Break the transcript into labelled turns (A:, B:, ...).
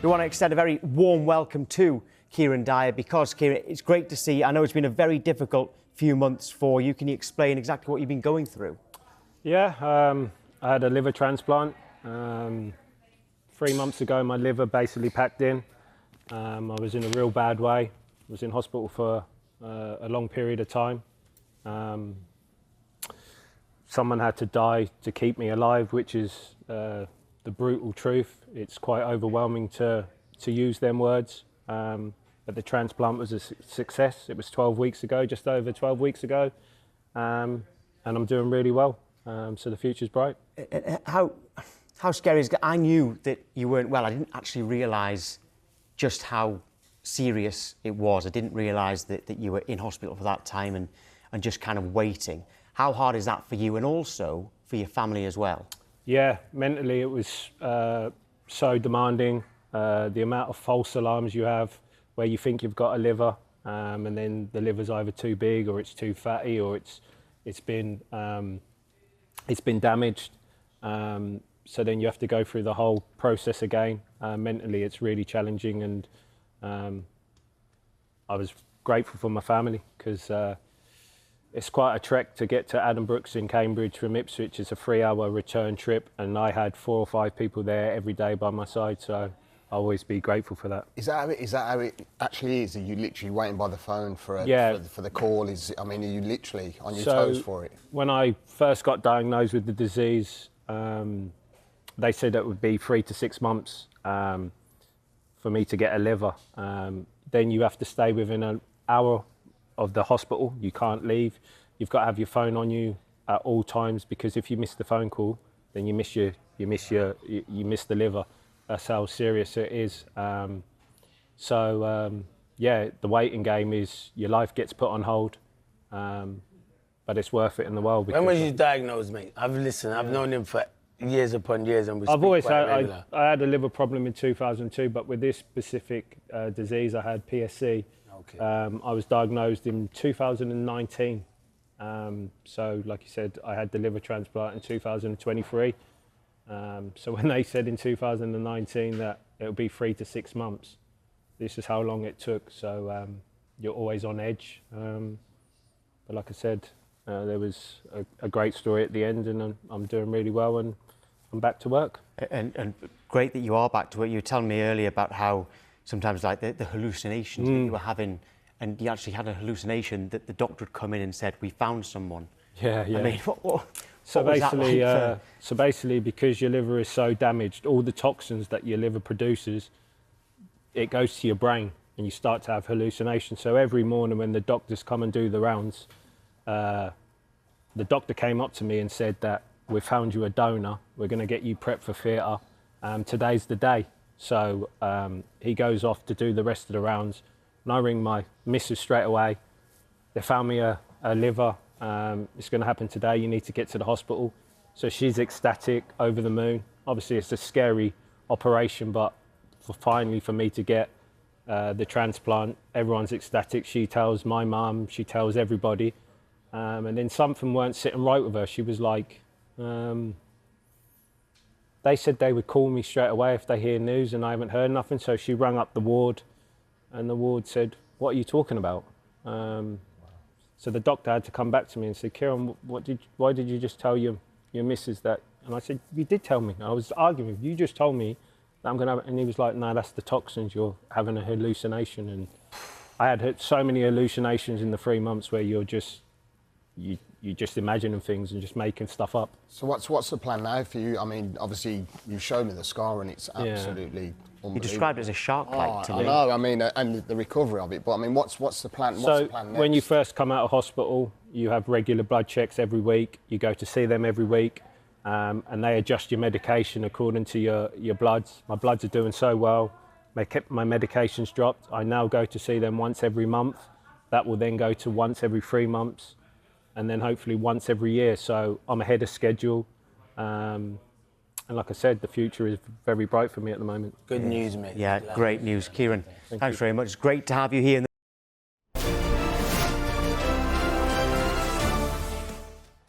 A: We want to extend a very warm welcome to Kieron Dyer because, Kieron, it's great to see. I know it's been a very difficult few months for you. Can you explain exactly what you've been going through?
B: Yeah, I had a liver transplant. 3 months ago, my liver basically packed in. I was in a real bad way. I was in hospital for a long period of time. Someone had to die to keep me alive, which is the brutal truth. It's quite overwhelming to use them words. But the transplant was a success. It was 12 weeks ago, just over 12 weeks ago. And I'm doing really well. So the future's bright.
A: How scary is it? I knew that you weren't well. I didn't actually realise just how serious it was. I didn't realise that you were in hospital for that time and just kind of waiting. How hard is that for you and also for your family as well?
B: Yeah, mentally it was so demanding. The amount of false alarms you have where you think you've got a liver and then the liver's either too big or it's too fatty or it's been damaged. So then you have to go through the whole process again. Mentally, it's really challenging, and I was grateful for my family because it's quite a trek to get to Addenbrooke's in Cambridge from Ipswich. It's a 3-hour return trip, and I had 4 or 5 people there every day by my side, so I'll always be grateful for that.
C: Is that how it actually is? Are you literally waiting by the phone for the call? Are you literally on your toes for it?
B: When I first got diagnosed with the disease, they said it would be 3 to 6 months for me to get a liver. Then you have to stay within an hour of the hospital. You can't leave. You've got to have your phone on you at all times, because if you miss the phone call, then you miss the liver. That's how serious it is. Yeah, the waiting game is your life gets put on hold, but it's worth it in the world.
D: When was you diagnosed, mate? I've known him for years upon years, and
B: I had a liver problem in 2002, but with this specific disease, I had PSC.
D: Okay.
B: I was diagnosed in 2019. So, like you said, I had the liver transplant in 2023. So when they said in 2019 that it would be 3 to 6 months, this is how long it took. So you're always on edge. But like I said, there was a great story at the end, and I'm doing really well, and I'm back to work.
A: And great that you are back to work. You were telling me earlier about how sometimes like the hallucinations that you were having, and you actually had a hallucination that the doctor had come in and said, "We found someone."
B: Yeah.
A: I mean,
B: So basically, because your liver is so damaged, all the toxins that your liver produces, it goes to your brain, and you start to have hallucinations. So every morning when the doctors come and do the rounds, the doctor came up to me and said that we found you a donor. We're going to get you prepped for theatre. Today's the day. So he goes off to do the rest of the rounds, and I ring my missus straight away. They found me a liver. It's going to happen today. You need to get to the hospital. So she's ecstatic, over the moon. Obviously, it's a scary operation, but finally for me to get the transplant, everyone's ecstatic. She tells my mum, she tells everybody. And then something weren't sitting right with her. She was like, they said they would call me straight away if they hear news, and I haven't heard nothing. So she rang up the ward, and the ward said, "What are you talking about?" So the doctor had to come back to me and say, "Kieron, why did you just tell your missus that?" And I said, "You did tell me." I was arguing with you. You just told me that I'm going to. And he was like, "No, that's the toxins. You're having a hallucination." And I had so many hallucinations in the 3 months where you're just just imagining things and just making stuff up.
C: So what's the plan now for you? I mean, obviously you showed me the scar, and it's absolutely unbelievable.
A: You described it as a shark bite to me.
C: I know. I mean, and the recovery of it. But I mean, what's the plan? What's the plan next?
B: When you first come out of hospital, you have regular blood checks every week. You go to see them every week, and they adjust your medication according to your bloods. My bloods are doing so well. My medication's dropped. I now go to see them once every month. That will then go to once every 3 months, and then hopefully once every year. So I'm ahead of schedule. And like I said, the future is very bright for me at the moment.
D: Good news, mate.
A: Yeah, great news. Kieron, thanks very much. It's great to have you here in the